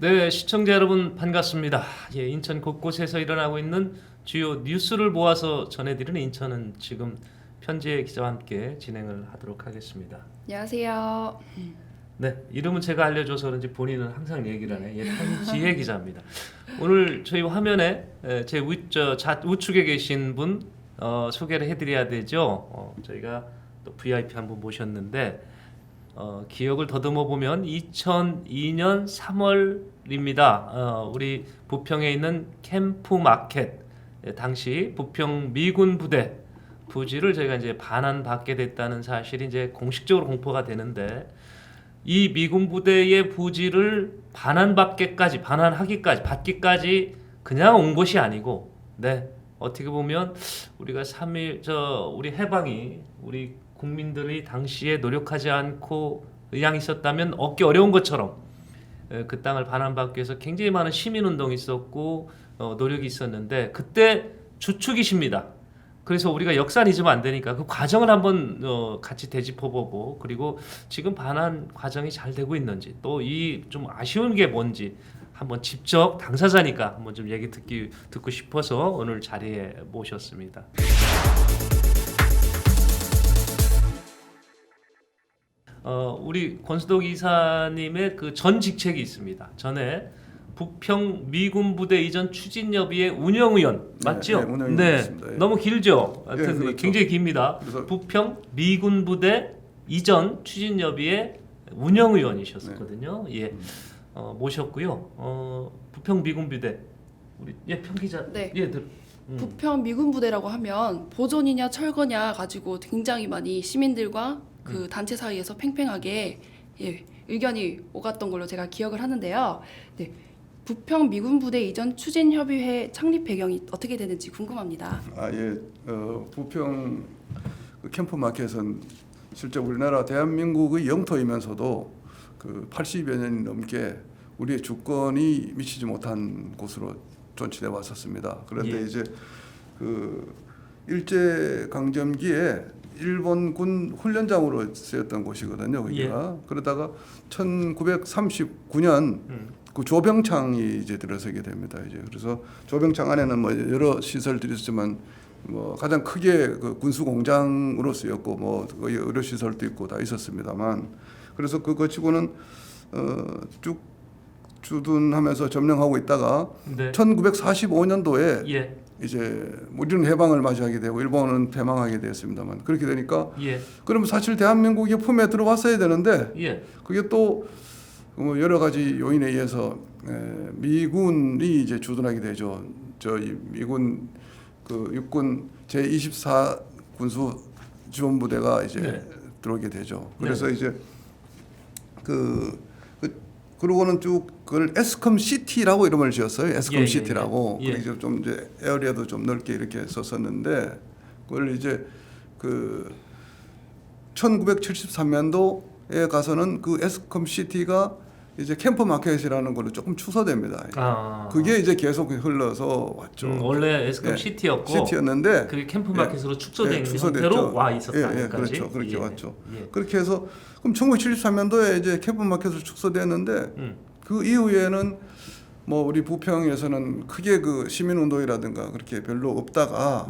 네, 시청자 여러분 반갑습니다. 예, 인천 곳곳에서 일어나고 있는 주요 뉴스를 모아서 전해드리는 인천은 지금 편지의 기자와 함께 진행을 하도록 하겠습니다. 안녕하세요. 네, 이름은 제가 알려줘서 그런지 본인은 항상 얘기를 하네. 예, 편지의 기자입니다. 오늘 저희 화면에 제 우측에 계신 분 소개를 해드려야 되죠. 저희가 또 VIP 한 분 모셨는데 기억을 더듬어 보면 2002년 3월입니다. 우리 부평에 있는 캠프 마켓 당시 부평 미군 부대 부지를 저희가 이제 반환받게 됐다는 사실이 이제 공식적으로 공포가 되는데 이 미군 부대의 부지를 받기까지 그냥 온 것이 아니고, 네, 어떻게 보면 우리가 3일 우리 해방이 우리 국민들이 당시에 노력하지 않고 의향이 있었다면 얻기 어려운 것처럼 그 땅을 반환받기 위해서 굉장히 많은 시민운동이 있었고 노력이 있었는데 그때 주축이십니다. 그래서 우리가 역사는 잊으면 안 되니까 그 과정을 한번 같이 되짚어보고, 그리고 지금 반환 과정이 잘 되고 있는지, 또 이 좀 아쉬운 게 뭔지 한번 직접 당사자니까 한번 좀 얘기 듣고 싶어서 오늘 자리에 모셨습니다. 우리 권수덕 이사님의 그 전 직책이 있습니다. 전에 부평 미군 부대 이전 추진협의회 운영위원 맞죠? 네, 운영위원이었습니다. 예. 너무 길죠. 하여튼 그렇죠. 굉장히 깁니다. 부평 미군 부대 이전 추진협의회 운영위원이셨거든요. 예, 모셨고요. 부평 미군 부대 우리 편기자 네. 부평 미군 부대라고 하면 보존이냐 철거냐 가지고 굉장히 많이 시민들과 그 단체 사이에서 팽팽하게 의견이 오갔던 걸로 제가 기억을 하는데요. 네. 부평 미군 부대 이전 추진 협의회 창립 배경이 어떻게 되는지 궁금합니다. 부평 그 캠프 마켓은 실제 우리나라 대한민국의 영토이면서도 그 80여 년이 넘게 우리의 주권이 미치지 못한 곳으로 존치돼 왔었습니다. 그런데 이제 그 일제 강점기에 일본군 훈련장으로 쓰였던 곳이거든요. 거기가. 그러다가 1939년 그 조병창이 이제 들어서게 됩니다. 이제 그래서 조병창 안에는 뭐 여러 시설들이 있었지만 뭐 가장 크게 그 군수 공장으로 쓰였고 뭐 의료 시설도 있고 다 있었습니다만, 그래서 그 거치고는 쭉 주둔하면서 점령하고 있다가 1945년도에 이제 우리는 해방을 맞이하게 되고 일본은 패망하게 되었습니다만, 그렇게 되니까 그러면 사실 대한민국이 품에 들어왔어야 되는데 그게 또 여러 가지 요인에 의해서 미군이 이제 주둔하게 되죠. 저희 미군 그 육군 제24 군수 지원부대가 이제 들어오게 되죠. 그래서 이제 그러고는 쭉 그걸 에스컴 시티라고 이름을 지었어요. 에스컴 시티라고. 그래서 좀 이제 에어리아도 좀 넓게 이렇게 썼었는데, 그걸 이제 그 1973년도에 가서는 그 에스컴 시티가 이제 캠프 마켓이라는 걸로 조금 축소됩니다. 그게 이제 계속 흘러서 왔죠. 원래 에스컴 시티였는데 그게 캠프 마켓으로 축소된 형태로 와 있었다. 그렇죠. 그렇게 왔죠. 그렇게 해서 그럼 1973년도에 이제 캠프 마켓으로 축소됐는데 그 이후에는 뭐 우리 부평에서는 크게 그 시민 운동이라든가 그렇게 별로 없다가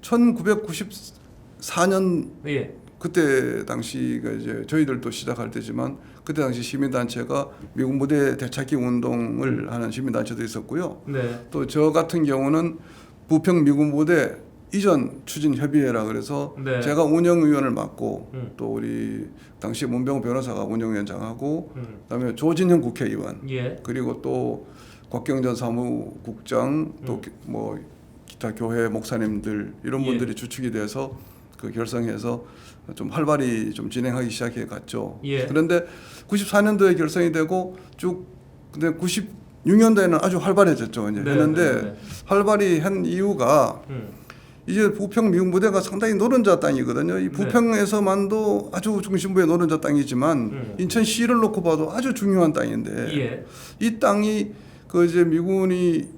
1994년 그때 당시가 이제 저희들도 시작할 때지만 그때 당시 시민단체가 미군 부대 되찾기 운동을 하는 시민단체도 있었고요. 또 저 같은 경우는 부평 미군 부대 이전 추진 협의회라 그래서 제가 운영위원을 맡고 또 우리 당시 문병호 변호사가 운영위원장하고 그다음에 조진형 국회의원 그리고 또 곽경전 사무국장 또 뭐 기타 교회 목사님들 이런 분들이 주축이 돼서 그 결성해서 좀 활발히 좀 진행하기 시작해 갔죠. 그런데 94년도에 결성이 되고 쭉 근데 96년도에는 아주 활발해졌죠. 이제 했는데 활발히 한 이유가 이제 부평 미군 부대가 상당히 노른자 땅이거든요. 이 부평에서만도 아주 중심부의 노른자 땅이지만 인천시를 놓고 봐도 아주 중요한 땅인데 이 땅이 그 이제 미군이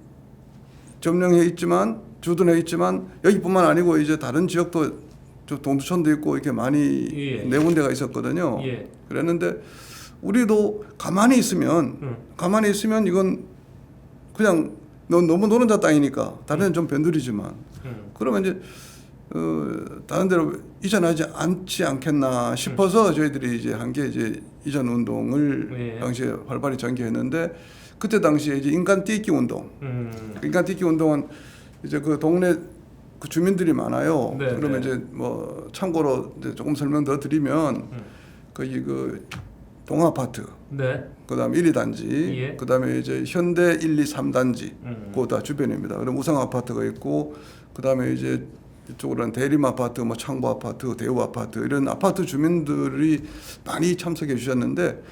점령해 있지만 주둔해 있지만 여기뿐만 아니고 이제 다른 지역도 동두천도 있고 이렇게 많이 네 군데가 있었거든요. 그랬는데 우리도 가만히 있으면 이건 그냥 너무 노른자 땅이니까 다른 데는 좀 변두리지만 그러면 이제 다른 데로 이전하지 않지 않겠나 싶어서 저희들이 이제 한 게 이제 이전 운동을 당시에 활발히 전개했는데 그때 당시에 이제 인간 띠기 운동. 인간 띠기 운동은 이제 그 동네 그 주민들이 많아요. 네, 그러면 네. 이제 뭐 참고로 이제 조금 설명 더 드리면 거기 그 동아파트, 네. 그다음에 1, 2단지, 예. 그다음에 이제 현대 1, 2, 3단지, 그거 다 주변입니다. 그럼 우성 아파트가 있고, 그다음에 이제 이쪽으로는 대림 아파트, 뭐 창보 아파트, 대우 아파트 이런 아파트 주민들이 많이 참석해 주셨는데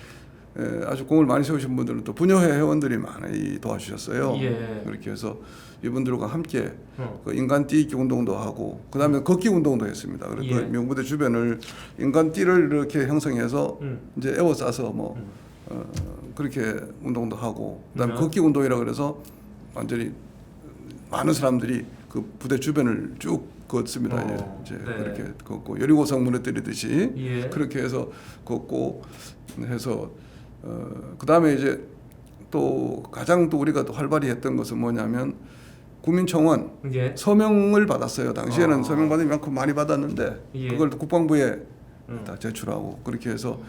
아주 공을 많이 세우신 분들은 또 분여회 회원들이 많이 도와주셨어요. 예. 그렇게 해서 이분들과 함께 그 인간 띠기 운동도 하고, 그다음에 걷기 운동도 했습니다. 그래서 예. 그 명부대 주변을 인간 띠를 이렇게 형성해서 이제 에워싸서 뭐 그렇게 운동도 하고, 그다음에 걷기 운동이라 그래서 완전히 많은 사람들이 그 부대 주변을 쭉 걷습니다. 이제 네. 그렇게 걷고 여리고성 무너뜨리듯이 예. 그렇게 해서 걷고 해서 그다음에 이제 또 가장 또 우리가 또 활발히 했던 것은 뭐냐면 국민청원 예. 서명을 받았어요. 당시에는 서명 받을 만큼 많이 받았는데 예. 그걸 또 국방부에 다 제출하고 그렇게 해서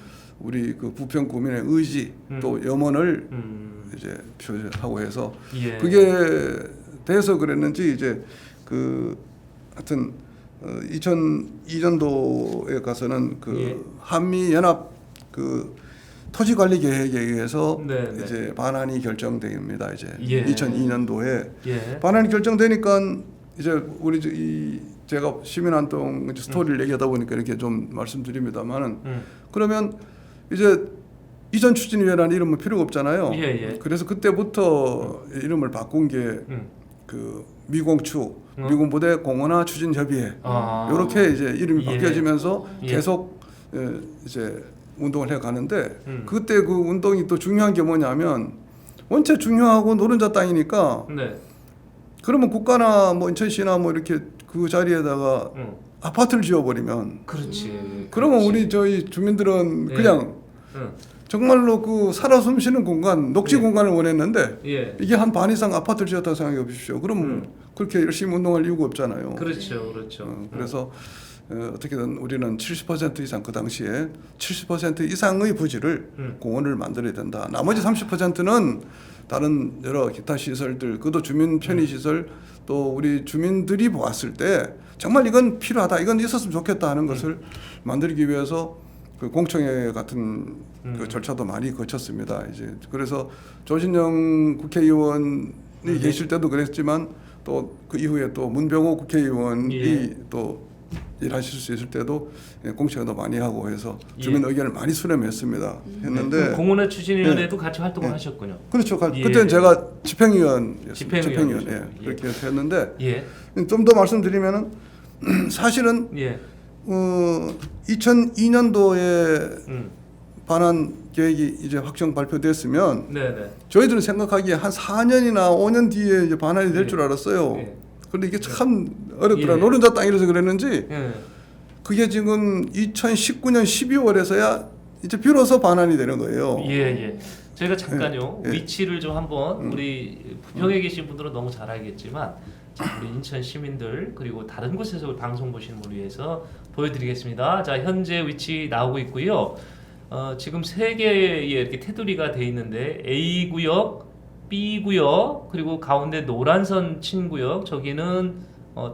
우리 그 부평 구민의 의지 또 염원을 이제 표시하고 해서 예. 그게 돼서 그랬는지 이제 그 하여튼 2002년도에 가서는 그 예. 한미 연합 그 토지 관리 계획에 의해서 네, 네. 이제 반환이 결정됩니다. 이제 예. 2002년도에 예. 반환이 결정되니까 이제 우리 제가 시민활동 스토리를 얘기하다 보니까 이렇게 좀 말씀드립니다만은 그러면 이제 이전 추진위원회라는 이름은 필요가 없잖아요. 예, 예. 그래서 그때부터 이름을 바꾼 게 그 미공추 미군부대 공원화 추진협의회 이렇게 이제 이름이 예. 바뀌어지면서 예. 계속 이제 운동을 해 가는데 그때 그 운동이 또 중요한 게 뭐냐면 원체 중요하고 노른자 땅이니까 네. 그러면 국가나 뭐 인천시나 뭐 이렇게 그 자리에다가 아파트를 지어버리면 그렇지. 그러면 그렇지. 우리 저희 주민들은 예. 그냥 정말로 그 살아 숨쉬는 공간, 녹지 예. 공간을 원했는데 예. 이게 한 반 이상 아파트를 지었다고 생각해 보십시오. 그럼 그렇게 열심히 운동할 이유가 없잖아요. 그렇죠. 그렇죠. 그래서 어떻게든 우리는 70% 이상 그 당시에 70% 이상의 부지를 공원을 만들어야 된다. 나머지 30%는 다른 여러 기타 시설들, 그것도 주민 편의 시설, 또 우리 주민들이 보았을 때 정말 이건 필요하다, 이건 있었으면 좋겠다 하는 것을 만들기 위해서 그 공청회 같은 그 절차도 많이 거쳤습니다. 이제 그래서 조진영 국회의원이 계실 때도 그랬지만 또 그 이후에 또 문병호 국회의원이 예. 또 일하실 수 있을 때도 공청회도 많이 하고 해서 예. 주민 의견을 많이 수렴했습니다. 했는데 공원화 추진위원회도 같이 활동을 하셨군요. 그렇죠. 예. 그때는 제가 집행위원이었습니다. 집행위원이죠. 예. 그렇게 했는데 예. 좀 더 말씀드리면은 사실은 예. 2002년도에 반환 계획이 이제 확정 발표됐으면 네네. 저희들은 생각하기에 한 4년이나 5년 뒤에 이제 반환이 될 예. 줄 알았어요. 예. 그런데 이게 참 어렵더라. 예. 노른자 땅이라서 그랬는지 예. 그게 지금 2019년 12월에서야 이제 비로소 반환이 되는 거예요. 예, 예. 저희가 잠깐요 예. 위치를 좀 한번 우리 부평에 계신 분들은 너무 잘 알겠지만 자, 우리 인천 시민들 그리고 다른 곳에서 방송 보시는 분을 위해서 보여드리겠습니다. 자, 현재 위치 나오고 있고요. 지금 세 개의 이렇게 테두리가 돼 있는데 A 구역, B 구역 그리고 가운데 노란 선 친 구역 저기는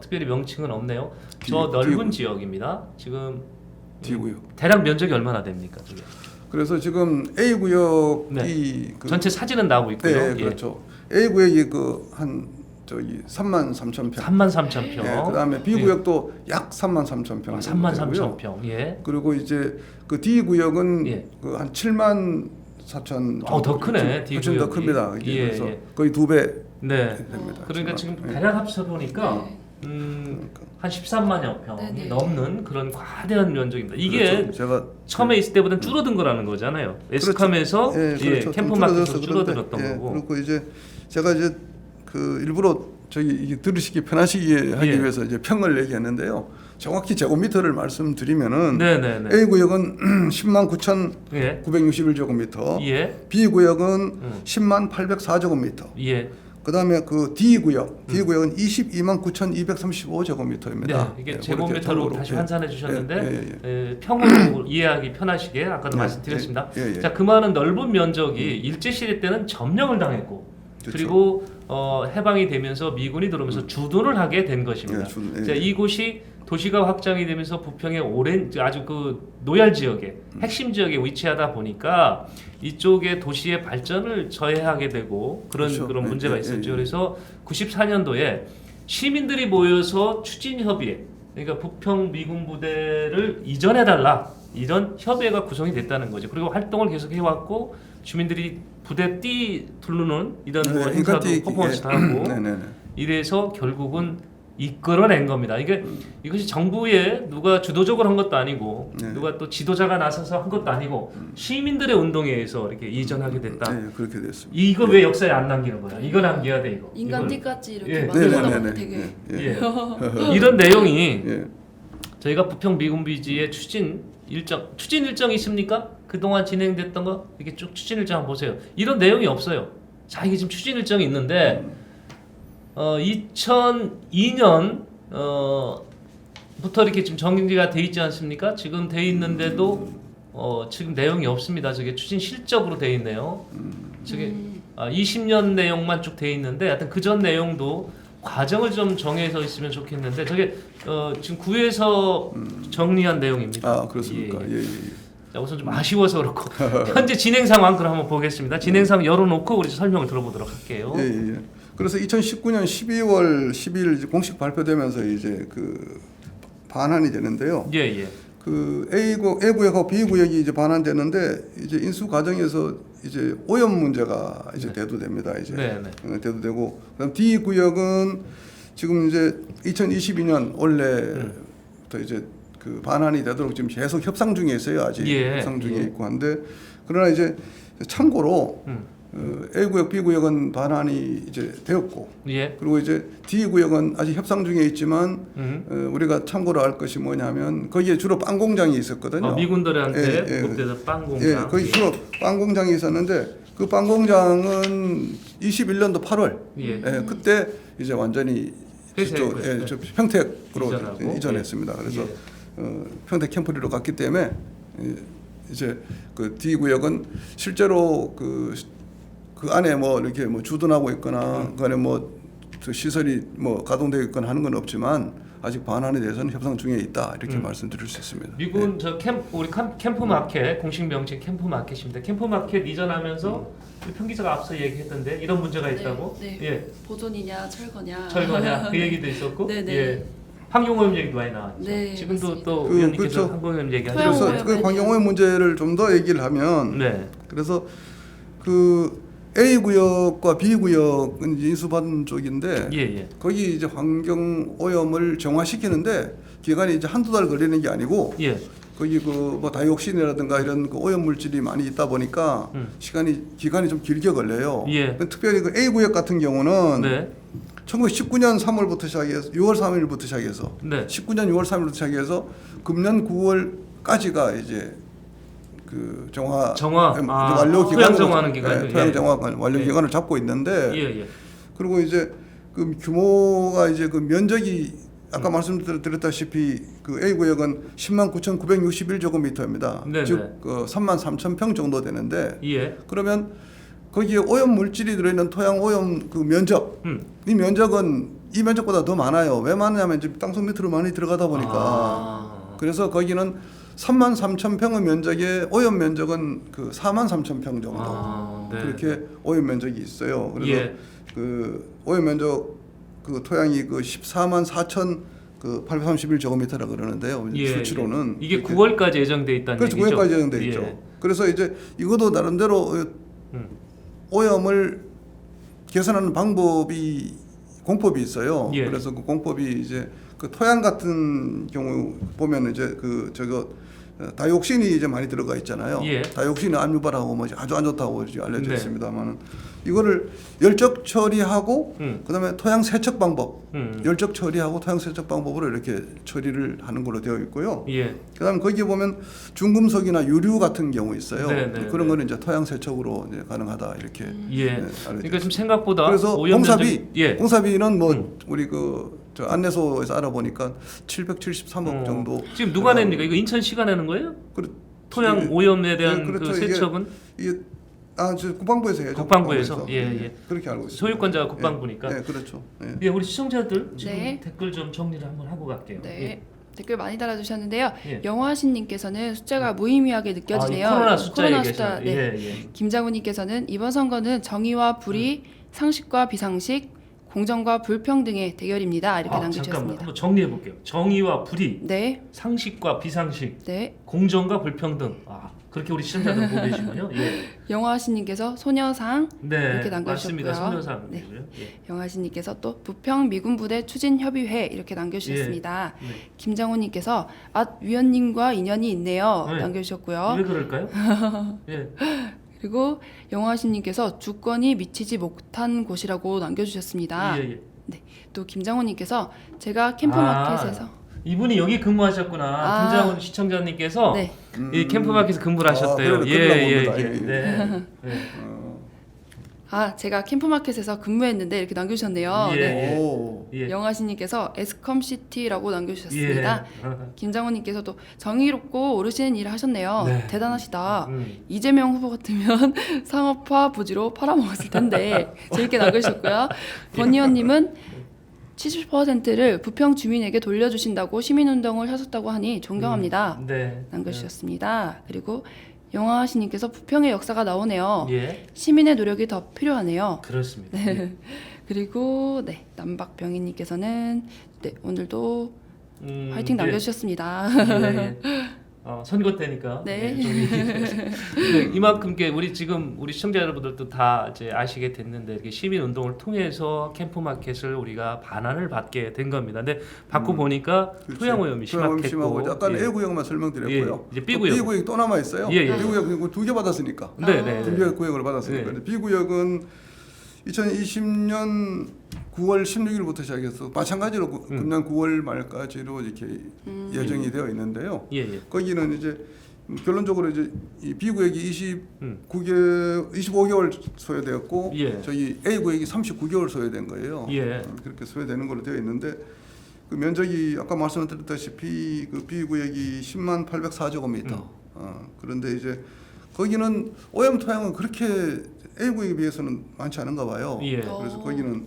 특별히 명칭은 없네요. 저 넓은 지역입니다. 지금 D구역. 대략 면적이 얼마나 됩니까? 저게? 그래서 지금 A 구역이 네. 그 전체 사진은 나오고 있고요. 네, 예. 그렇죠. A 구역이 그 한 저기 33,000평. 33,000평. 예, 그다음에 B 구역도 약 33,000평. 33,000평. 예. 그리고 이제 그 D 구역은 예. 그 한 74,000. 더 크네. D 훨씬 더 구역이. 큽니다. 이게 예, 그래서 예. 거의 2배 네. 됩니다. 그러니까 지금 예. 대략 합쳐 보니까 네. 한 13만여 평이 네네. 넘는 그런 과대한 면적입니다. 이게 그렇죠. 제가 처음에 있을 때보다는 줄어든 거라는 거잖아요. 에스캄에서 예, 그렇죠. 캠프 좀 마켓에서 줄어들어서 줄어들었던 그런데, 거고. 그리고 이제 제가 이제 그 일부러 저기 이게 들으시기 편하시게 하기 예. 위해서 이제 평을 얘기했는데요. 정확히 제곱미터를 말씀드리면은 네네네. A 구역은 10만 9,961제곱미터, 예. B 구역은 10만 804제곱미터. 예. 그다음에 그 D 구역은 22만 9,235제곱미터입니다. 네, 이게 제곱미터로 다시 환산해 주셨는데 예. 평으로 이해하기 편하시게 아까도 네, 말씀드렸습니다. 예. 자, 그 많은 넓은 면적이 일제 시대 때는 점령을 당했고 그렇죠. 그리고 해방이 되면서 미군이 들어오면서 주둔을 하게 된 것입니다. 예. 자, 이곳이 도시가 확장이 되면서 부평의 오랜 아주 그 노얄 지역에 핵심 지역에 위치하다 보니까 이쪽의 도시의 발전을 저해하게 되고 그런 문제가 있었죠. 그래서 94년도에 시민들이 모여서 추진 협의회, 그러니까 부평 미군 부대를 이전해 달라 이런 협의회가 구성이 됐다는 거죠. 그리고 활동을 계속 해왔고 주민들이 부대 띠 두르는 이런 뭐 행사도 퍼포먼스도 하고 이래서 결국은 이끌어낸 겁니다. 이것이 정부에 누가 주도적으로 한 것도 아니고 누가 또 지도자가 나서서 한 것도 아니고 시민들의 운동에 의해서 이렇게 이전하게 됐다. 네, 그렇게 됐습니다. 이거 왜 역사에 안 남기는 거야? 이거 남겨야 돼 이거. 인간 이걸. 띠까지 이렇게 예. 만들다 보면 되게 이런 내용이 예. 저희가 부평 미군비지의 추진 일정이 있습니까? 그동안 진행됐던 거 이렇게 쭉 추진 일정 한번 보세요. 이런 내용이 없어요. 자, 이게 지금 추진 일정이 있는데 2002년 부터 이렇게 지금 정리가 돼 있지 않습니까? 지금 돼 있는데도 지금 내용이 없습니다. 저게 추진 실적으로 돼 있네요. 저게 20년 내용만 쭉 돼 있는데 하여튼 그 전 내용도 과정을 좀 정해서 있으면 좋겠는데 저게 지금 구에서 정리한 내용입니다. 아, 그렇습니까? 예. 자, 우선 좀 아쉬워서 그렇고 현재 진행 상황 그럼 한번 보겠습니다. 진행 상황 열어놓고 우리 설명을 들어보도록 할게요. 예. 그래서 2019년 12월 10일 이제 공식 발표되면서 이제 그 반환이 되는데요. 예. 그 A 구역하고 B 구역이 이제 반환되는데 이제 인수 과정에서 이제 오염 문제가 이제 대두됩니다. 이제 대두되고 그다음 D 구역은 지금 이제 2022년 원래부터 이제 그 반환이 되도록 지금 계속 협상 중에 있어요. 아직 협상 중에 있고 한데 그러나 이제 참고로 A 구역, B 구역은 반환이 이제 되었고, 그리고 이제 D 구역은 아직 협상 중에 있지만 우리가 참고로 할 것이 뭐냐면 거기에 주로 빵 공장이 있었거든요. 미군들한테 못되던 빵 공장. 거기 주로 빵 공장이 있었는데 그 빵 공장은 21년도 8월, 그때 이제 완전히 저 평택으로 이전했습니다. 그래서 평택 캠프리로 갔기 때문에 이제 그 D 구역은 실제로 그 안에 뭐 이렇게 뭐 주둔하고 있거나 그 안에 뭐 그 시설이 뭐 가동되어 있거나 하는 건 없지만 아직 반환에 대해서는 협상 중에 있다 이렇게 말씀드릴 수 있습니다. 미군 저 우리 캠프 마켓 공식 명칭 캠프 마켓입니다. 캠프 마켓 이전하면서 편기자가 앞서 얘기했던데 이런 문제가 있다고? 보존이냐 철거냐 그 얘기도 있었고, 네네. 환경오염 얘기도 많이 나왔죠. 지금도 맞습니다. 또 위원님께서 환경오염 얘기하셨죠. 그래서 그 환경오염 문제를 좀 더 얘기를 하면, 그래서 그 A 구역과 B 구역은 인수받은 쪽인데, 거기 이제 환경 오염을 정화시키는데 기간이 이제 한두 달 걸리는 게 아니고, 거기 그 뭐 다이옥신이라든가 이런 그 오염 물질이 많이 있다 보니까 기간이 좀 길게 걸려요. 특별히 그 A 구역 같은 경우는 1919년 3월부터 시작해서 6월 3일부터 시작해서 19년 6월 3일부터 시작해서 금년 9월까지가 이제 그 정화 완료 기간, 토양 정화 완료 기간을 잡고 있는데, 그리고 이제 그 규모가 이제 그 면적이 아까 말씀드렸다시피 그 A 구역은 10만 9,961제곱미터입니다. 즉 그 3만 3천 평 정도 되는데, 그러면 거기에 오염 물질이 들어있는 토양 오염 그 면적, 이 면적은 이 면적보다 더 많아요. 왜 많냐면 이제 땅속 밑으로 많이 들어가다 보니까. 그래서 거기는 3만 3천 평의 면적에 오염 면적은 그 4만 3천 평 정도 그렇게 오염 면적이 있어요. 그래서 그 오염 면적 그 토양이 그 14만 4천 그 831제곱미터라 그러는데요. 수치로는 이게 9월까지 예정돼 있다는 그렇죠. 얘기죠. 9월까지 예정돼 있죠. 그래서 이제 이것도 나름대로 오염을 개선하는 공법이 있어요. 그래서 그 공법이 이제 그 토양 같은 경우 보면 이제 그 다이옥신이 이제 많이 들어가 있잖아요. 예. 다이옥신이 암유발하고 뭐 아주 안 좋다고 이제 알려져 네. 있습니다만은 이거를 열적 처리하고 그다음에 토양 세척 방법, 열적 처리하고 토양 세척 방법으로 이렇게 처리를 하는 걸로 되어 있고요. 예. 그다음에 거기에 보면 중금속이나 유류 같은 경우 있어요. 네, 네, 그런 네. 거는 이제 토양 세척으로 이제 가능하다 이렇게. 예. 네, 알려져 그러니까 지금 있습니다. 생각보다 그래서 오염 공사비, 면적이- 예. 공사비는 뭐 우리 저 안내소에서 알아보니까 773억 정도. 지금 누가 냅니까? 이거 인천시가 내는 거예요? 토양 예, 오염에 대한 예, 그렇죠. 그 세척은 이게 저 국방부에서 해요. 국방부에서? 예, 예. 그렇게 알고 있습니다. 소유권자가 국방부니까. 네, 그렇죠. 예. 예, 우리 시청자들 지금 네. 댓글 좀 정리를 한번 하고 갈게요. 네. 댓글 많이 달아주셨는데요. 예. 영화신님께서는 숫자가 무의미하게 느껴지네요. 아, 이 코로나 숫자에 코로나 계시네요. 숫자. 네. 예, 예. 김장훈님께서는 이번 선거는 정의와 불의, 상식과 비상식, 공정과 불평등의 대결입니다. 이렇게 잠깐만 남겨주셨습니다. 한번 정리해 볼게요. 정의와 불의, 네, 상식과 비상식, 네. 공정과 불평등. 그렇게 우리 시청자들 보고 계시군요. 예. 영화신님께서 소녀상 네, 이렇게 남겨주셨고요. 맞습니다. 소녀상. 네. 예. 영하신님께서 또 부평 미군부대 추진협의회 이렇게 남겨주셨습니다. 네. 김장훈님께서 위원님과 인연이 있네요. 네. 남겨주셨고요. 왜 그럴까요? 예. 그리고 영하신님께서 주권이 미치지 못한 곳이라고 남겨주셨습니다. 예, 예. 또 김장훈님께서 제가 캠프마켓에서 이분이 여기 근무하셨구나. 김장훈 시청자님께서 네. 이 캠프마켓에서 근무를 하셨대요. 그래, 예, 그런가 예, 봅니다. 예. 예, 예. 네. 네. 제가 캠프마켓에서 근무했는데 이렇게 남겨주셨네요. 예. 네. 오. 예. 영하신님께서 에스컴시티라고 남겨주셨습니다. 예. 김장훈님께서도 정의롭고 오르시는 일을 하셨네요. 네. 대단하시다. 음. 이재명 후보 같으면 상업화 부지로 팔아먹었을 텐데 재밌게 남겨주셨고요. 권의원님은 70%를 부평 주민에게 돌려주신다고 시민운동을 하셨다고 하니 존경합니다. 네. 남겨주셨습니다. 그리고 영하신님께서 부평의 역사가 나오네요. 예. 시민의 노력이 더 필요하네요. 그렇습니다. 네. 그리고 남박병인님께서는 오늘도 화이팅 예. 남겨주셨습니다. 예. 선거 때니까. 네. 좀 네, 이만큼 우리 지금 우리 시청자 여러분들도 다 이제 아시게 됐는데 이렇게 시민 운동을 통해서 캠프 마켓을 우리가 반환을 받게 된 겁니다. 근데 받고 보니까 토양 오염이 심했고 약간 예. A 구역만 설명드렸고요. 예, 이제 B 구역. B 구역이 또 남아 있어요. 예, 예. B 구역 2개 받았으니까. 네, 네. 두 개 구역을 받았으니까. 네. B 구역은 2020년 9월 16일부터 시작해서 마찬가지로 금년 9월 말까지로 이렇게 예정이 되어 있는데요. 예, 예. 거기는 이제 결론적으로 이제 이 B 구역이 25개월 소요되었고 예. 저희 A 구역이 39개월 소요된 거예요. 예. 그렇게 소요되는 걸로 되어 있는데 그 면적이 아까 말씀드렸다시피 그 B 구역이 10만 804제곱미터. 그런데 이제 거기는 오염 토양은 그렇게 A 구역에 비해서는 많지 않은가 봐요. 예. 그래서 거기는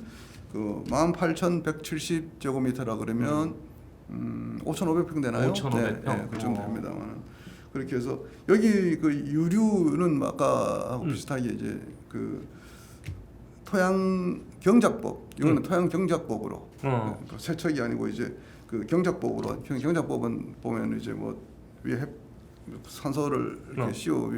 그 18,170제곱미터라 그러면 5,500평 되나요? 5,500평. 네, 그 정도 됩니다만 그렇게 해서 여기 그 유류는 아까하고 비슷하게 이제 그 토양 경작법 이거는 토양 경작법으로 그 세척이 아니고 이제 그 경작법으로 경작법은 보면 이제 뭐 위에 산소를 이렇게 씌워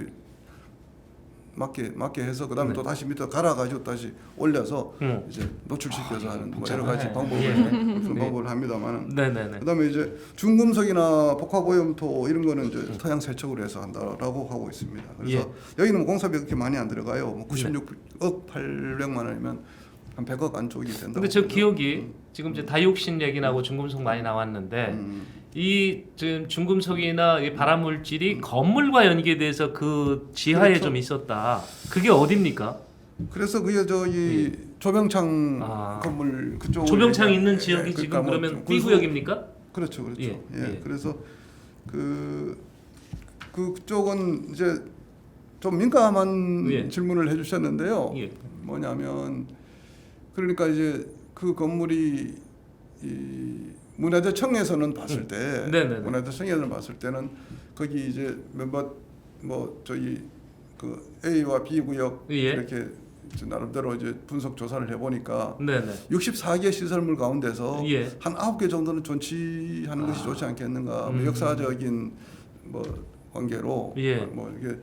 맞게 해서 그다음에 또 다시 밑에 갈아가지고 다시 올려서 이제 노출시켜서 하는 뭐 여러 가지 방법을 합니다만은. 네네네. 그다음에 이제 중금속이나 복합오염토 이런 거는 이제 토양 세척으로 해서 한다라고 하고 있습니다. 그래서 여기는 뭐 공사비 그렇게 많이 안 들어가요. 뭐 96억 800만 원이면 한 100억 안쪽이 된다고. 근데 저 기억이 지금 이제 다이옥신 얘기 나고 중금속 많이 나왔는데 이 지금 중금속이나 이 발암 물질이 건물과 연계돼서 그 지하에 그렇죠. 좀 있었다. 그게 어디입니까? 그래서 그게 저기 조병창 건물 그쪽 조병창 있는 지역이 지금 그러니까 뭐 그러면 B 구역입니까? 그렇죠. 예, 예. 그래서 그쪽은 이제 좀 민감한 질문을 해주셨는데요. 예. 뭐냐면 그러니까 이제 그 건물이 이 문화재청에서는 봤을 때, 문화재청에서는 봤을 때는 거기 이제 뭐 저희 그 A와 B 구역 이렇게 나름대로 이제 분석 조사를 해보니까 64개 시설물 가운데서 한 9개 정도는 존치하는 것이 좋지 않겠는가. 뭐 역사적인 뭐 관계로 뭐 이게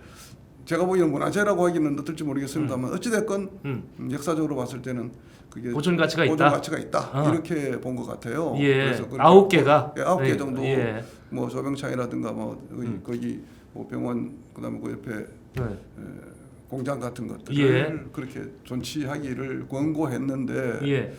제가 보기에는 문화재라고 하기는 어떨지 모르겠습니다만 어찌됐건 역사적으로 봤을 때는 그게 보존 가치가 보존 있다. 가치가 있다. 아. 이렇게 본 것 같아요. 예. 그래서 그렇게 9개가. 예, 9개 네. 정도 예. 뭐 조병창이라든가 뭐 거기 뭐 병원 그다음에 그 옆에 네. 공장 같은 것들을 예. 그렇게 존치하기를 권고했는데 예.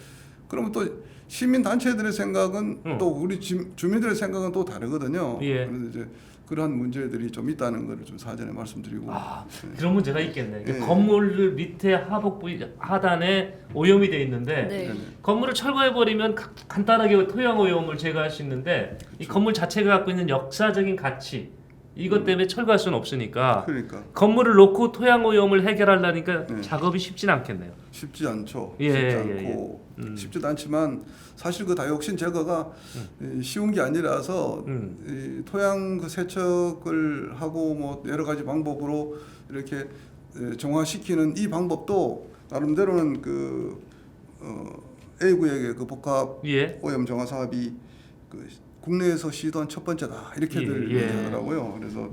그러면 또 시민 단체들의 생각은 또 우리 주민들의 생각은 또 다르거든요. 예. 그래서 이제 그러한 문제들이 좀 있다는 걸 좀 사전에 말씀드리고. 아, 그런 문제가 있겠네. 예. 건물 밑에 하복부 하단에 오염이 돼 있는데 네. 건물을 철거해 버리면 간단하게 토양 오염을 제거할 수 있는데 이 건물 자체가 갖고 있는 역사적인 가치 이것 때문에 철거할 수는 없으니까 그러니까 건물을 놓고 토양 오염을 해결하려니까 네. 작업이 쉽진 않겠네요. 쉽지 않죠. 예, 쉽지 예, 않고 쉽지도 않지만 사실 그 다이옥신 제거가 쉬운 게 아니라서 이 토양 그 세척을 하고 뭐 여러 가지 방법으로 이렇게 정화시키는 이 방법도 나름대로는 그 A구역의 그 복합 예. 오염 정화 사업이 그 국내에서 시도한 첫 번째다 이렇게들 예, 예. 얘기하더라고요. 그래서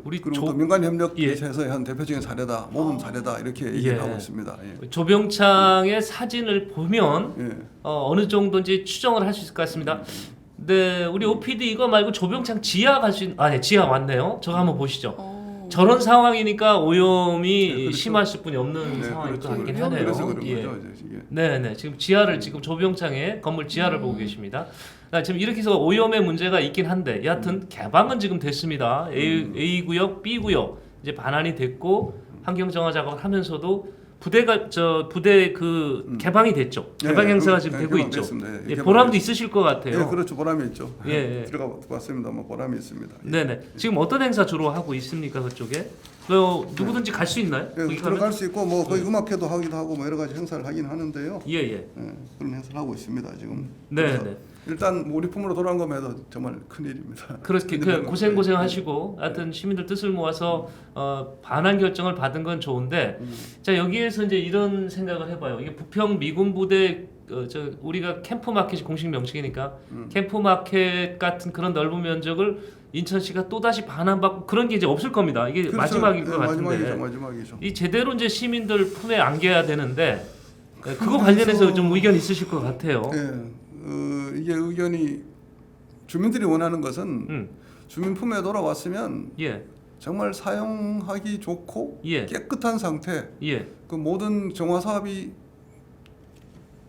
우리 그리고 또 민간 예. 협력에서 한 대표적인 사례다, 모범 사례다 이렇게 얘기를 예. 하고 있습니다. 예. 조병창의 사진을 보면 예. 어느 정도인지 추정을 할 수 있을 것 같습니다. 네, 우리 OPD 이거 말고 조병창 지하 갈 수 있는 지하 왔네요. 저거 한번 보시죠. 저런 상황이니까 오염이 네, 그렇죠. 심할 수뿐이 없는 네, 상황이 그렇죠. 또 하긴 그래서 하네요. 그래서 그런 예. 거죠. 이제 이게. 네네 지금 지하를 지금 조병창의 건물 지하를 보고 계십니다. 지금 이렇게 해서 오염의 문제가 있긴 한데 여하튼 개방은 지금 됐습니다. A 구역, B 구역 이제 반환이 됐고 환경 정화 작업을 하면서도 부대 그 개방이 됐죠. 개방 예, 행사가 그- 지금 예, 되고 있죠. 개방됐습니다. 예, 예, 개방됐습니다. 보람도 있으실 것 같아요. 예, 그렇죠. 보람이 있죠. 예, 예. 들어가 봤습니다만 보람이 있습니다. 예. 네네. 지금 어떤 행사 주로 하고 있습니까 그쪽에? 누구든지 갈 수 있나요? 예, 거기 들어갈 가면? 수 있고 뭐 거기 음악회도 하기도 하고 뭐 여러 가지 행사를 하긴 하는데요. 예예. 예, 그런 행사를 하고 있습니다 지금. 네네. 그래서 일단 뭐 우리 품으로 돌아온 것만 해도 정말 큰 일입니다. 그렇게 그 고생 하시고 하여튼 시민들 뜻을 모아서 반환 결정을 받은 건 좋은데 자 여기에서 이제 이런 생각을 해봐요. 이게 부평 미군 부대 우리가 캠프 마켓이 공식 명칭이니까 캠프 마켓 같은 그런 넓은 면적을 인천시가 또 다시 반환받고 그런 게 이제 없을 겁니다. 이게 그렇죠. 마지막일 것 예, 같은데 마지막이죠. 이 제대로 이제 시민들 품에 안겨야 되는데 그거 관련해서 좀 의견 있으실 것 같아요. 예, 이게 의견이 주민들이 원하는 것은 주민 품에 돌아왔으면 예, 정말 사용하기 좋고 예. 깨끗한 상태. 예, 그 모든 정화 사업이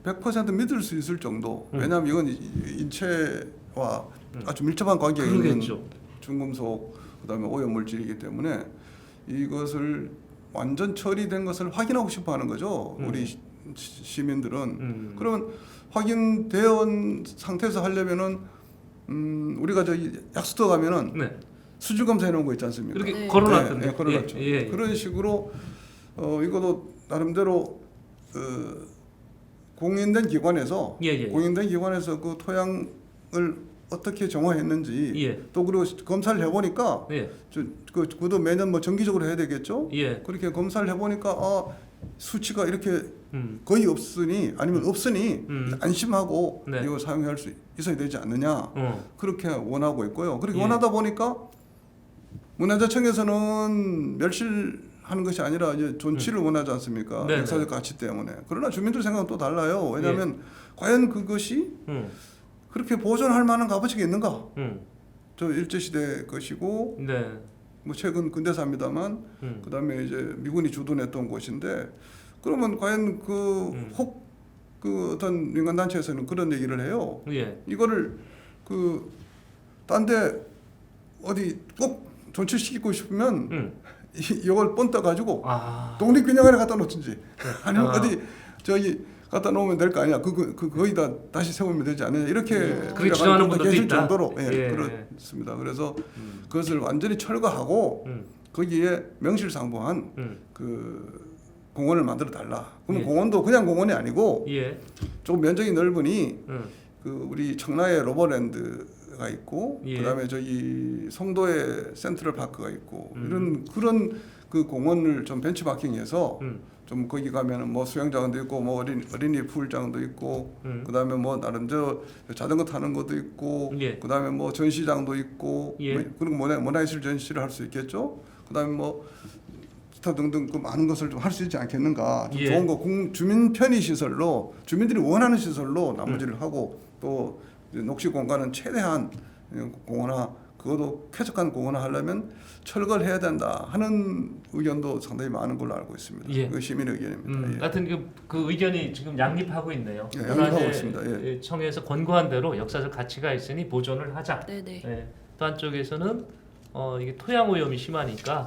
100% 믿을 수 있을 정도. 왜냐하면 이건 인체와 아주 밀접한 관계가 있는 그러겠죠. 중금속 그다음에 오염 물질이기 때문에 이것을 완전 처리된 것을 확인하고 싶어하는 거죠. 우리 시민들은. 그러면 확인되어 온 상태에서 하려면은 우리가 저기 약수터 가면은 네. 수질 검사해 놓은 거 있지 않습니까? 이렇게 네. 걸어놨던데. 네, 걸어놨죠. 예, 예. 그런 식으로 이것도 나름대로 공인된 기관에서 예, 예. 공인된 기관에서 그 토양을 어떻게 정화했는지 예. 또 그리고 검사를 해보니까 예. 그도 매년 뭐 정기적으로 해야 되겠죠. 예. 그렇게 검사를 해보니까 수치가 이렇게 거의 없으니 아니면 없으니 안심하고 네. 이거 사용할 수 있어야 되지 않느냐 그렇게 원하고 있고요. 그렇게 예. 원하다 보니까 문화재청에서는 멸실하는 것이 아니라 이제 존치를 원하지 않습니까? 네네. 역사적 가치 때문에. 그러나 주민들 생각은 또 달라요. 왜냐하면 과연 그것이 그렇게 보존할 만한 값어치가 있는가? 저 일제시대 것이고 네. 뭐 최근 근대사입니다만 그다음에 이제 미군이 주둔했던 곳인데 그러면 과연 그 어떤 민간 단체에서는 그런 얘기를 해요. 예. 이거를 딴 데 어디 꼭 존치시키고 싶으면 이걸 뻔떠 가지고 독립균형원에 갖다 놓든지 아니면 어디 저기 갖다 놓으면 될 거 아니야. 거기다 다시 세우면 되지 않느냐. 이렇게 그렇게 주장하는 분들도 계실 있다. 정도로 예. 그렇습니다. 그래서 그것을 완전히 철거하고 거기에 명실상부한 그 공원을 만들어 달라. 그럼 예. 공원도 그냥 공원이 아니고 예. 좀 면적이 넓으니 우리 청라에 로버랜드가 있고 예. 그다음에 저기 송도에 센트럴 파크가 있고 그런 그 공원을 좀 벤치마킹해서 좀 거기 가면은 뭐 수영장도 있고 뭐 어린이 풀장도 있고 그다음에 뭐 나름대로 자전거 타는 것도 있고 예. 그다음에 뭐 전시장도 있고 예. 그리고 문화예술 전시를 할 수 있겠죠. 그다음에 뭐 기타 등등 그 많은 것을 좀 할 수 있지 않겠는가. 좀 예. 좋은 거 주민 편의 시설로 주민들이 원하는 시설로 나머지를 하고 또 이제 녹지 공간은 최대한 공원화 그것도 쾌적한 공원화 하려면 철거를 해야 된다 하는 의견도 상당히 많은 걸로 알고 있습니다. 예. 그 시민 의견입니다. 예. 같은 그 의견이 지금 양립하고 있네요. 예, 양립하고 있습니다. 예. 청에서 권고한 대로 역사적 가치가 있으니 보존을 하자. 네네. 예. 또 한쪽에서는 이게 토양 오염이 심하니까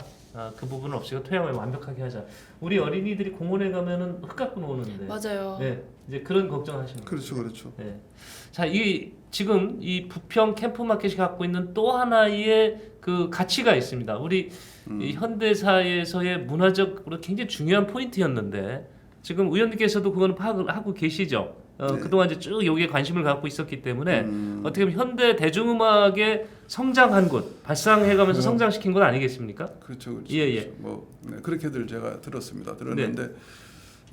그 부분은 없이가 토양 오염 완벽하게 하자. 우리 어린이들이 공원에 가면은 흙 갖고 노는데. 맞아요. 네, 이제 그런 걱정하시는 거예요. 그렇죠, 그렇죠. 네. 자, 지금 이 부평 캠프마켓이 갖고 있는 또 하나의 그 가치가 있습니다. 우리 이 현대 사회에서의 문화적으로 굉장히 중요한 포인트였는데 지금 의원님께서도 그거는 파악을 하고 계시죠. 네. 그동안 이제 쭉 여기에 관심을 갖고 있었기 때문에 어떻게 보면 현대 대중음악의 성장한 곳, 발상해가면서 성장시킨 곳 아니겠습니까? 그렇죠, 그렇죠. 예, 예. 그렇죠. 뭐 네, 그렇게들 제가 들었는데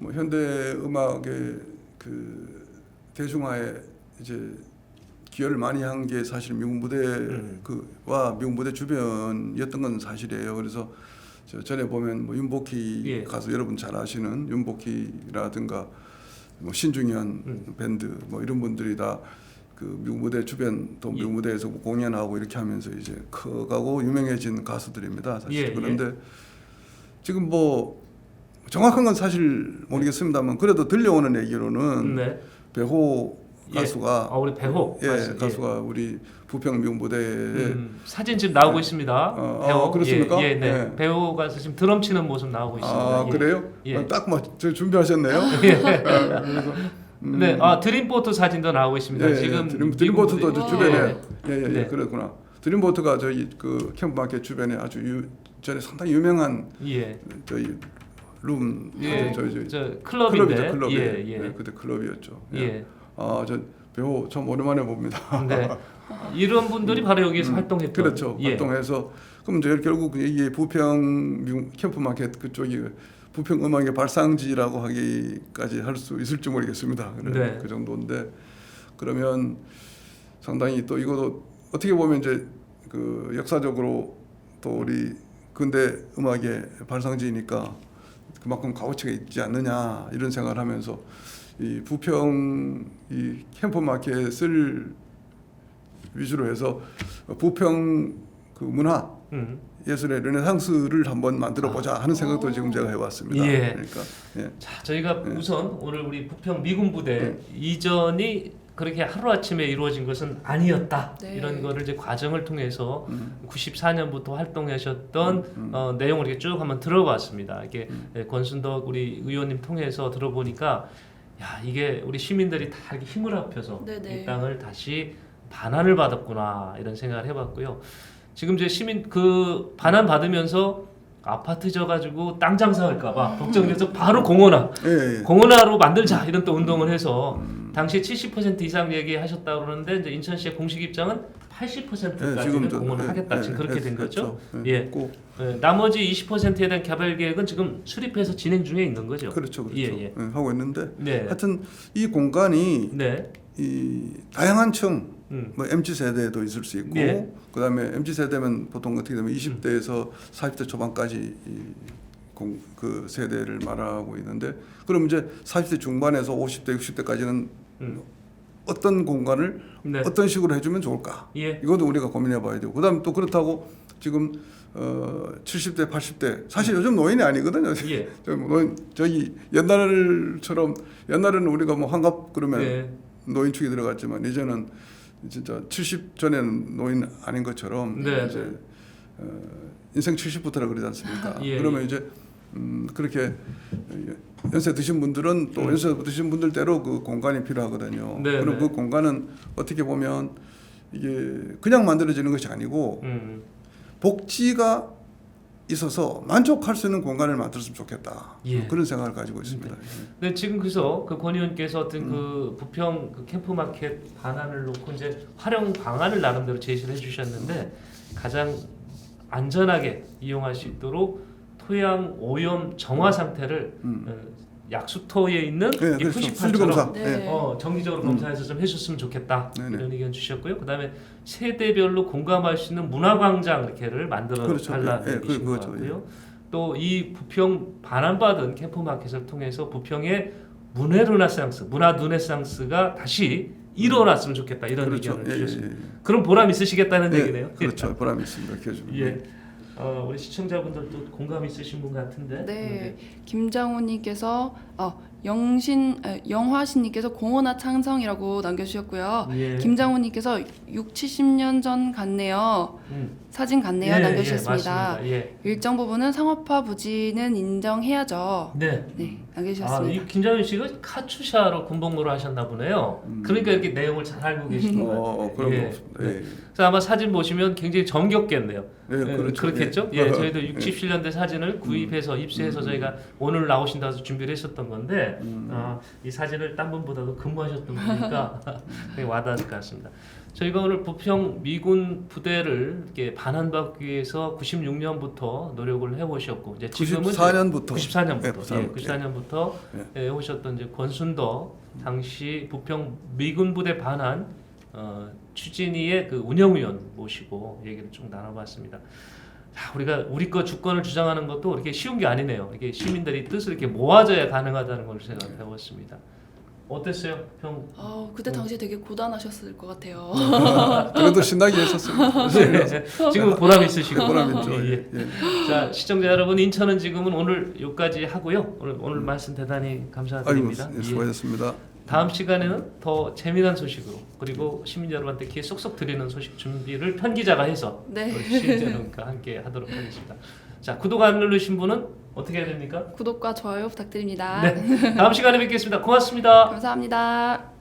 뭐 현대 음악의 그 대중화에 이제 기여를 많이 한 게 사실 미군 부대 그와 미군 부대 주변이었던 건 사실이에요. 그래서 전에 보면 뭐 윤복희 예. 가수 여러분 잘 아시는 윤복희라든가 뭐 신중현 밴드 뭐 이런 분들이 다 그 미군 부대 주변 또 미군 부대에서 공연하고 이렇게 하면서 이제 커가고 유명해진 가수들입니다. 사실 예, 그런데 지금 뭐 정확한 건 사실 모르겠습니다만 그래도 들려오는 얘기로는 네. 배호 가수가 우리 배호 예, 가수, 가수가 우리 부평 미군 부대에 사진 지금 나오고 있습니다. 배우 그렇습니까? 예, 네. 예. 배우 가수 지금 드럼 치는 모습 나오고 있습니다. 아 예. 그래요? 예. 딱 뭐 준비하셨네요. 예. 네, 드림보트 사진도 나오고 있습니다. 예, 지금 드림보트도 미국 저 분들이- 주변에 예. 네. 그렇구나. 드림보트가 저희 그 캠프마켓 주변에 아주 전에 상당히 유명한 예. 저희 룸 예. 저희 저 클럽인데. 클럽이죠, 클럽이. 예, 예. 네, 그때 클럽이었죠. 예. 저 배우 참 오랜만에 봅니다. 네. 이런 분들이 바로 여기서 활동했던. 그렇죠. 예. 활동해서 그럼 이제 결국 이게 부평 캠프마켓 그쪽이 부평 음악의 발상지라고 하기까지 할 수 있을지 모르겠습니다. 네. 그 정도인데 그러면 상당히 또 이것도 어떻게 보면 이제 그 역사적으로 또 우리 근대 음악의 발상지니까 그만큼 값어치가 있지 않느냐 이런 생각을 하면서 이 부평 이 캠프마켓을 위주로 해서 부평 그 문화 예술의 르네상스를 한번 만들어 보자 하는 생각도 지금 제가 해왔습니다. 예. 그러니까 예. 자, 저희가 우선 오늘 우리 부평 미군 부대 이전이 그렇게 하루아침에 이루어진 것은 아니었다. 네. 이런 거를 이제 과정을 통해서 94년부터 활동하셨던 내용을 이렇게 쭉 한번 들어봤습니다. 이게 권순덕 우리 의원님 통해서 들어보니까 야, 이게 우리 시민들이 다 이렇게 힘을 합쳐서 네네. 이 땅을 다시 반환을 받았구나 이런 생각을 해봤고요. 지금 이제 시민 그 반환 받으면서 아파트 져가지고 땅 장사할까봐 걱정돼서 바로 공원화, 예. 공원화로 만들자 이런 또 운동을 해서 당시에 70% 이상 얘기하셨다 그러는데 이제 인천시의 공식 입장은 80%까지는 공원을 하겠다 지금 그렇게 된 거죠. 예. 나머지 20%에 대한 개발 계획은 지금 수립해서 진행 중에 있는 거죠. 그렇죠, 그렇죠. 예. 하고 있는데 네. 하여튼 이 공간이 네. 이 다양한 층, 뭐 MZ 세대도 있을 수 있고, 네. 그다음에 MZ 세대면 보통 어떻게 되면 20대에서 40대 초반까지 그 세대를 말하고 있는데, 그럼 이제 40대 중반에서 50대, 60대까지는 어떤 공간을 네. 어떤 식으로 해주면 좋을까? 예. 이것도 우리가 고민해봐야 되고, 그다음 또 그렇다고 지금 70대, 80대 사실 요즘 노인이 아니거든요. 예. 저기 옛날처럼 옛날에는 우리가 뭐 환갑 그러면 네. 노인축에 들어갔지만 이제는 진짜 70 전에는 노인 아닌 것처럼 네. 이제 인생 70부터라 그러지 않습니까? 예, 그러면 예. 이제 그렇게 연세 드신 분들은 또 연세 드신 분들대로 그 공간이 필요하거든요. 네, 그럼 네. 그 공간은 어떻게 보면 이게 그냥 만들어지는 것이 아니고 복지가 있어서 만족할 수 있는 공간을 만들었으면 좋겠다. 예. 그런 생각을 가지고 있습니다. 네, 지금 그래서 그 권 의원께서 어떤 그 부평 그 캠프마켓 반환을 놓고 이제 활용 방안을 나름대로 제시를 해주셨는데 가장 안전하게 이용할 수 있도록 토양 오염 정화 상태를 약수터에 있는 네, 이 그렇죠. 표시판처럼 수리검사. 네. 정기적으로 검사해서 좀 해줬으면 좋겠다 네네. 이런 의견 주셨고요. 그다음에 세대별로 공감할 수 있는 문화광장 이렇게를 만들어 그렇죠. 달라는 예, 얘기신 것 그거죠. 같고요. 또 이 부평 반환받은 캠프마켓을 통해서 부평의 문화 르네상스가 다시 일어났으면 좋겠다 이런 그렇죠. 의견을 예, 주셨습니다. 예, 예. 그런 보람 있으시겠다는 예, 얘기네요. 그렇죠. 보람이 있습니다. 기어줍니다. 예. 우리 시청자분들도 공감 있으신 분 같은데. 네, 김장훈님께서 영화신님께서 공원화 창성이라고 남겨주셨고요. 예. 김장훈님께서 6, 70년 전 같네요. 사진 같네요. 남겨주셨습니다. 맞습니다. 예. 일정 부분은 상업화 부진은 인정해야죠. 네. 네, 남겨주셨습니다. 이 김장윤 씨가 카투샤로 군복무를 하셨나 보네요. 그러니까 이렇게 내용을 잘 알고 계신 것 같아요. 그런 예. 거 없습니다. 예. 그래서 아마 사진 보시면 굉장히 정겹겠네요. 예, 그렇죠. 그렇겠죠? 예. 예, 저희도 60, 70년대 사진을 구입해서 입수해서 저희가 오늘 나오신다고 해서 준비를 했었던 건데 이 사진을 딴 분보다도 근무하셨던 분이니까 되게 와닿을 것 같습니다. 저희가 오늘 부평 미군 부대를 이렇게 반환받기 위해서 96년부터 노력을 해오셨고 이제 지금은 94년부터 예, 94년부터 94년부터 해오셨던 이제 권순덕 당시 부평 미군 부대 반환 추진위의 그 운영위원 모시고 얘기를 좀 나눠봤습니다. 자, 우리가 우리 거 주권을 주장하는 것도 이렇게 쉬운 게 아니네요. 이게 시민들이 뜻을 이렇게 모아져야 가능하다는 걸 제가 배웠습니다. 어땠어요, 형? 그때 당시에 되게 고단하셨을 것 같아요. 그래도 신나게 했었습니다. 네, 지금 보람 있으시고. 보람 있죠. 예. 예. 자, 시청자 여러분, 인천은 지금은 오늘 여기까지 하고요. 오늘 말씀 대단히 감사드립니다. 아이고, 수고하셨습니다. 다음 시간에는 더 재미난 소식으로 그리고 시민 여러분한테 귀에 쏙쏙 들리는 소식 준비를 편기자가 해서 네. 시민여러분과 함께 하도록 하겠습니다. 자, 구독 안 누르신 분은 어떻게 해야 됩니까? 구독과 좋아요 부탁드립니다. 네, 다음 시간에 뵙겠습니다. 고맙습니다. 감사합니다.